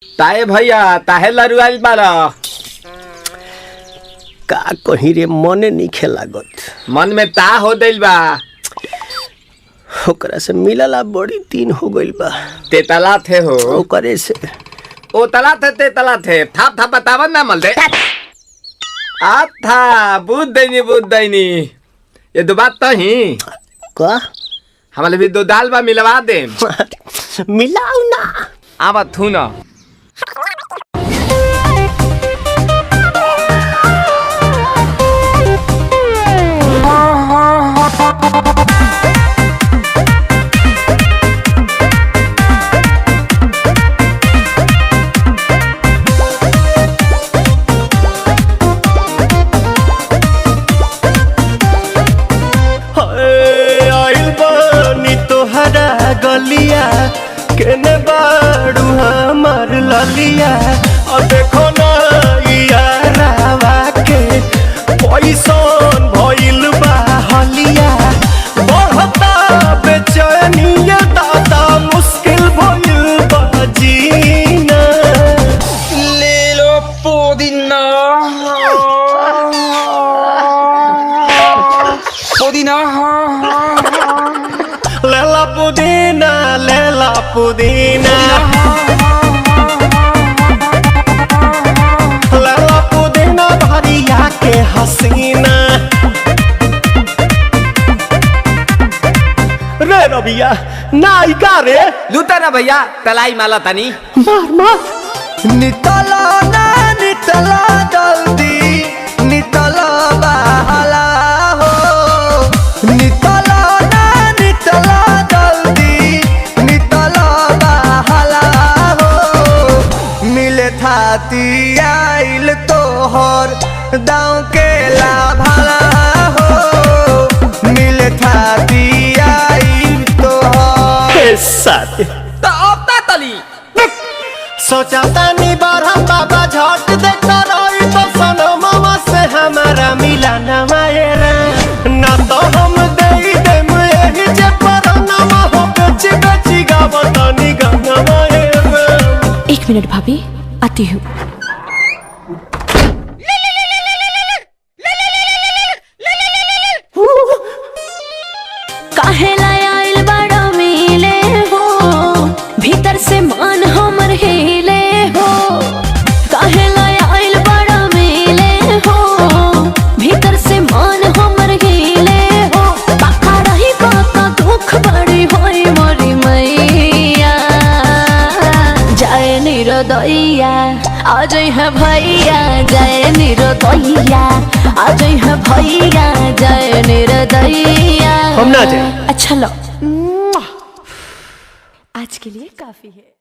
ताए भैया ताहे लरुआल बारा का कहीं रे मने नहीं लागत। मन में ता हो दिल बा ओकरा से मिलला बड़ी दिन हो गइल बा। तेतला थे हो ओकरे से ओ तला थे तेतला थे थाप थाप बतावन ना मल दे आ था बुद्ध दैनी ये दो बात तो ही का हमारे भी दो दाल बा मिलवा दे मिलाऊ ना आवा थू ना गलिया केने बाड़ू हमार ललिया और देखो ना यारावा के पैसन भइल बा हलिया बढ़ता बेचैनिया दादा मुश्किल भइल बा जीना ले लो पुदीना लेला पुदीना लेला पुदीना लेला पुदीना भरिया के हसीना रे रबिया नायिका रे लूटा ना भैया तलाई माला तनी मार मार नितला ना नितला जल्दी नितला बहला हो नितला आइल तोहर दाँव के लाभाला हो मिले थाती आइल तोहर साथ तो अब ता तली सोचा तानी बरहम बाबा झट देखता रही तो सनो मामा से हमारा मिला न मायरा ना तो हम दे देम यही जे पर नामा हो बेची बेची गावतानी गंगा मायरा। 1 मिनट भाभी आती हूँ। काहे लायल बड़ा मिले हो भीतर से मन हमर हिले हो काहे लायल बड़ा मिले हो भीतर से मन हमर हिले हो बाका रही बाका दुख बड़ी होई मोरी मैया जाए निरोदैया आज है भैया जय निरोदैया आज है भैया जय निरोदैया हम ना जाए। अच्छा लो आज के लिए काफी है।